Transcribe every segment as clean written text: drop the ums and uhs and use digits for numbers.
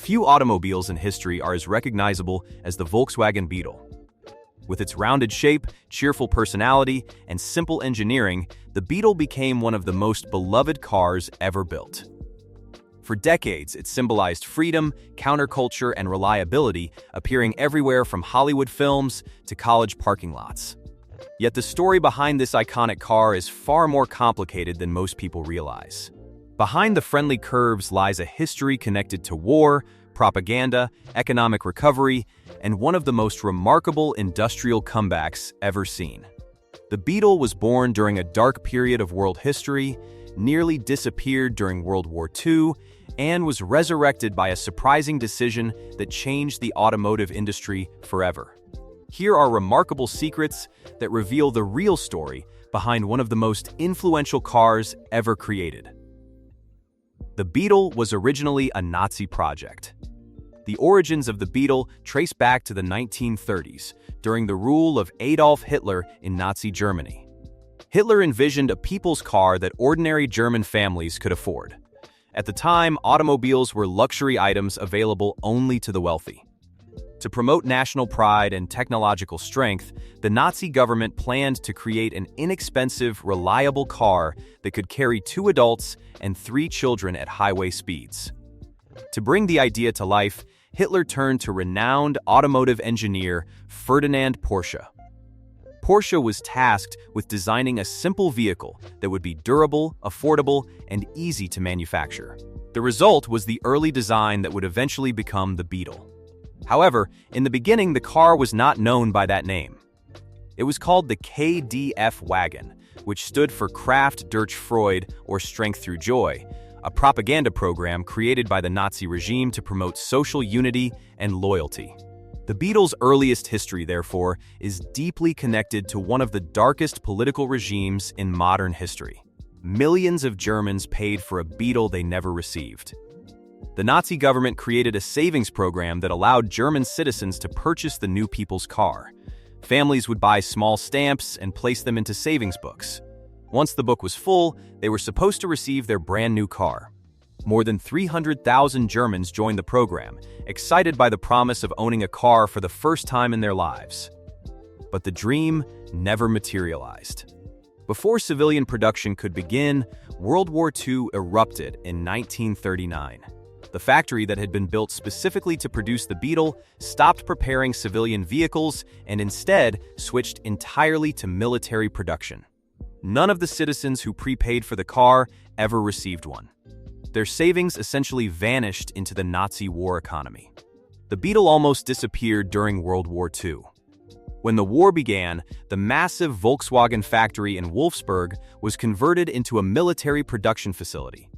Few automobiles in history are as recognizable as the Volkswagen Beetle. With its rounded shape, cheerful personality, and simple engineering, the Beetle became one of the most beloved cars ever built. For decades, it symbolized freedom, counterculture, and reliability, appearing everywhere from Hollywood films to college parking lots. Yet the story behind this iconic car is far more complicated than most people realize. Behind the friendly curves lies a history connected to war, propaganda, economic recovery, and one of the most remarkable industrial comebacks ever seen. The Beetle was born during a dark period of world history, nearly disappeared during World War II, and was resurrected by a surprising decision that changed the automotive industry forever. Here are remarkable secrets that reveal the real story behind one of the most influential cars ever created. The Beetle was originally a Nazi project. The origins of the Beetle trace back to the 1930s, during the rule of Adolf Hitler in Nazi Germany. Hitler envisioned a people's car that ordinary German families could afford. At the time, automobiles were luxury items available only to the wealthy. To promote national pride and technological strength, the Nazi government planned to create an inexpensive, reliable car that could carry 2 adults and 3 children at highway speeds. To bring the idea to life, Hitler turned to renowned automotive engineer Ferdinand Porsche. Porsche was tasked with designing a simple vehicle that would be durable, affordable, and easy to manufacture. The result was the early design that would eventually become the Beetle. However, in the beginning, the car was not known by that name. It was called the KDF wagon, which stood for Kraft durch Freude, or Strength Through Joy, a propaganda program created by the Nazi regime to promote social unity and loyalty. The Beetle's earliest history, therefore, is deeply connected to one of the darkest political regimes in modern history. Millions of Germans paid for a Beetle they never received. The Nazi government created a savings program that allowed German citizens to purchase the new people's car. Families would buy small stamps and place them into savings books. Once the book was full, they were supposed to receive their brand new car. More than 300,000 Germans joined the program, excited by the promise of owning a car for the first time in their lives. But the dream never materialized. Before civilian production could begin, World War II erupted in 1939. The factory that had been built specifically to produce the Beetle stopped preparing civilian vehicles and instead switched entirely to military production. None of the citizens who prepaid for the car ever received one. Their savings essentially vanished into the Nazi war economy. The Beetle almost disappeared during World War II. When the war began, the massive Volkswagen factory in Wolfsburg was converted into a military production facility.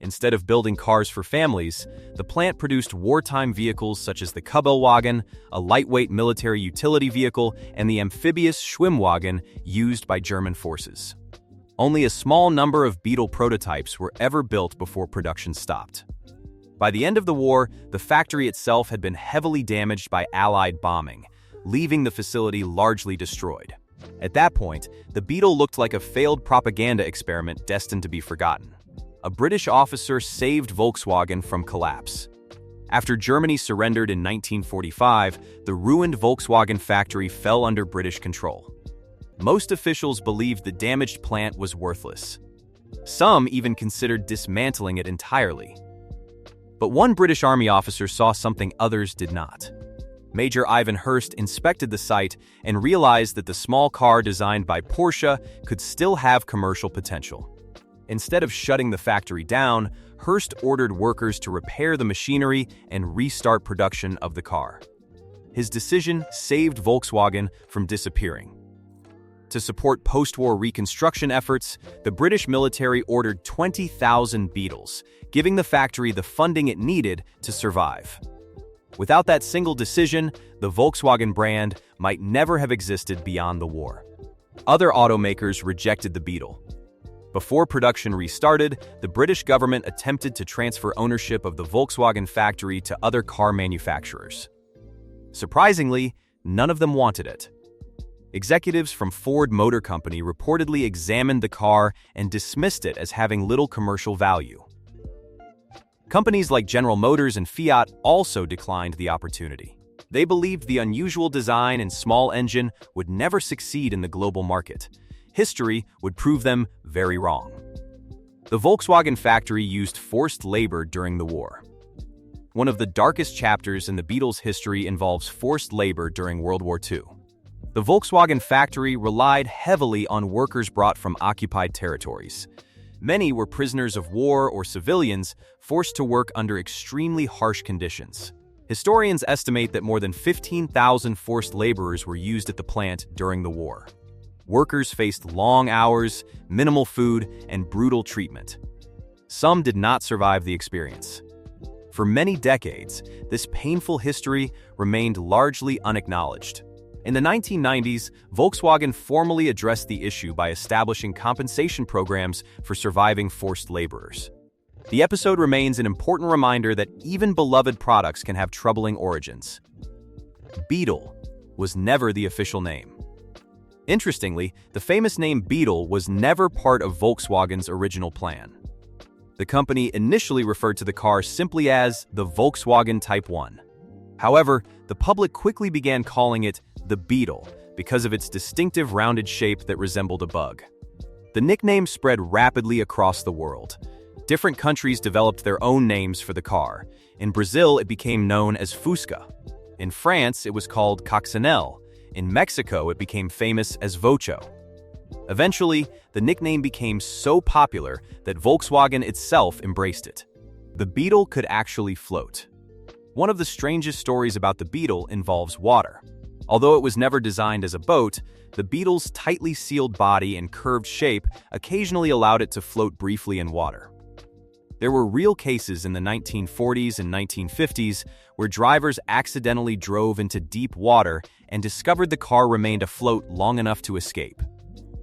Instead of building cars for families, the plant produced wartime vehicles such as the Kubelwagen, a lightweight military utility vehicle, and the amphibious Schwimmwagen used by German forces. Only a small number of Beetle prototypes were ever built before production stopped. By the end of the war, the factory itself had been heavily damaged by Allied bombing, leaving the facility largely destroyed. At that point, the Beetle looked like a failed propaganda experiment destined to be forgotten. A British officer saved Volkswagen from collapse. After Germany surrendered in 1945, the ruined Volkswagen factory fell under British control. Most officials believed the damaged plant was worthless. Some even considered dismantling it entirely. But one British Army officer saw something others did not. Major Ivan Hurst inspected the site and realized that the small car designed by Porsche could still have commercial potential. Instead of shutting the factory down, Hurst ordered workers to repair the machinery and restart production of the car. His decision saved Volkswagen from disappearing. To support post-war reconstruction efforts, the British military ordered 20,000 Beetles, giving the factory the funding it needed to survive. Without that single decision, the Volkswagen brand might never have existed beyond the war. Other automakers rejected the Beetle. Before production restarted, the British government attempted to transfer ownership of the Volkswagen factory to other car manufacturers. Surprisingly, none of them wanted it. Executives from Ford Motor Company reportedly examined the car and dismissed it as having little commercial value. Companies like General Motors and Fiat also declined the opportunity. They believed the unusual design and small engine would never succeed in the global market. History would prove them very wrong. The Volkswagen factory used forced labor during the war. One of the darkest chapters in the Beetle's history involves forced labor during World War II. The Volkswagen factory relied heavily on workers brought from occupied territories. Many were prisoners of war or civilians forced to work under extremely harsh conditions. Historians estimate that more than 15,000 forced laborers were used at the plant during the war. Workers faced long hours, minimal food, and brutal treatment. Some did not survive the experience. For many decades, this painful history remained largely unacknowledged. In the 1990s, Volkswagen formally addressed the issue by establishing compensation programs for surviving forced laborers. The episode remains an important reminder that even beloved products can have troubling origins. Beetle was never the official name. Interestingly, the famous name Beetle was never part of Volkswagen's original plan. The company initially referred to the car simply as the Volkswagen Type 1. However, the public quickly began calling it the Beetle because of its distinctive rounded shape that resembled a bug. The nickname spread rapidly across the world. Different countries developed their own names for the car. In Brazil, it became known as Fusca. In France, it was called Coccinelle. In Mexico, it became famous as Vocho. Eventually, the nickname became so popular that Volkswagen itself embraced it. The Beetle could actually float. One of the strangest stories about the Beetle involves water. Although it was never designed as a boat, the Beetle's tightly sealed body and curved shape occasionally allowed it to float briefly in water. There were real cases in the 1940s and 1950s where drivers accidentally drove into deep water and discovered the car remained afloat long enough to escape.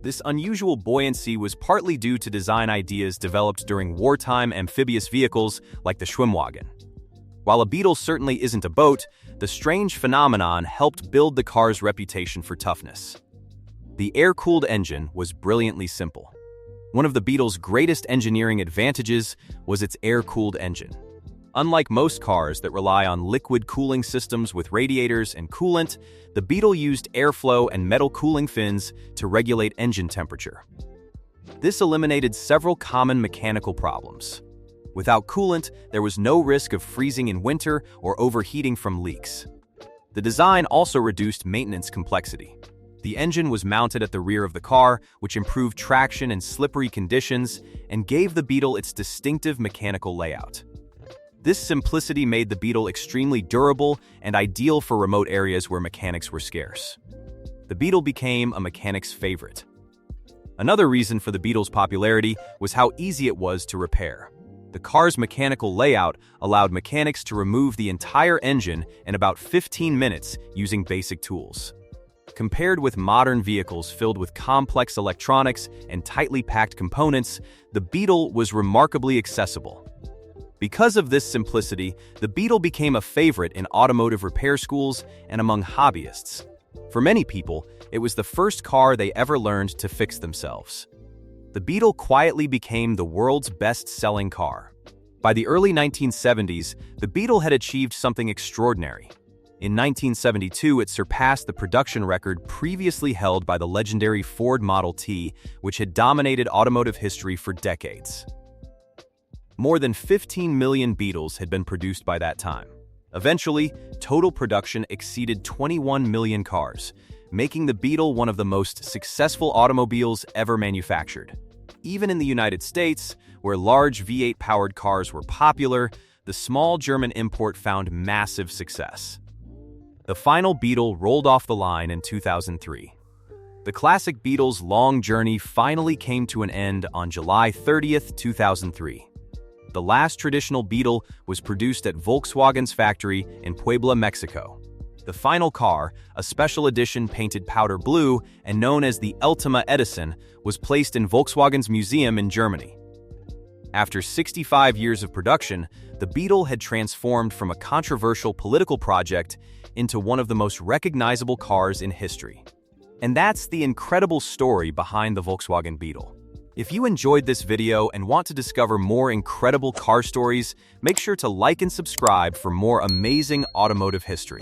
This unusual buoyancy was partly due to design ideas developed during wartime amphibious vehicles like the Schwimmwagen. While a Beetle certainly isn't a boat, the strange phenomenon helped build the car's reputation for toughness. The air-cooled engine was brilliantly simple. One of the Beetle's greatest engineering advantages was its air-cooled engine. Unlike most cars that rely on liquid cooling systems with radiators and coolant, the Beetle used airflow and metal cooling fins to regulate engine temperature. This eliminated several common mechanical problems. Without coolant, there was no risk of freezing in winter or overheating from leaks. The design also reduced maintenance complexity. The engine was mounted at the rear of the car, which improved traction in slippery conditions and gave the Beetle its distinctive mechanical layout. This simplicity made the Beetle extremely durable and ideal for remote areas where mechanics were scarce. The Beetle became a mechanic's favorite. Another reason for the Beetle's popularity was how easy it was to repair. The car's mechanical layout allowed mechanics to remove the entire engine in about 15 minutes using basic tools. Compared with modern vehicles filled with complex electronics and tightly packed components, the Beetle was remarkably accessible. Because of this simplicity, the Beetle became a favorite in automotive repair schools and among hobbyists. For many people, it was the first car they ever learned to fix themselves. The Beetle quietly became the world's best-selling car. By the early 1970s, the Beetle had achieved something extraordinary. In 1972, it surpassed the production record previously held by the legendary Ford Model T, which had dominated automotive history for decades. More than 15 million Beetles had been produced by that time. Eventually, total production exceeded 21 million cars, making the Beetle one of the most successful automobiles ever manufactured. Even in the United States, where large V8-powered cars were popular, the small German import found massive success. The final Beetle rolled off the line in 2003. The classic Beetle's long journey finally came to an end on July 30th, 2003. The last traditional Beetle was produced at Volkswagen's factory in Puebla, Mexico. The final car, a special edition painted powder blue and known as the Ultima Edison, was placed in Volkswagen's museum in Germany. After 65 years of production, the Beetle had transformed from a controversial political project into one of the most recognizable cars in history. And that's the incredible story behind the Volkswagen Beetle. If you enjoyed this video and want to discover more incredible car stories, make sure to like and subscribe for more amazing automotive history.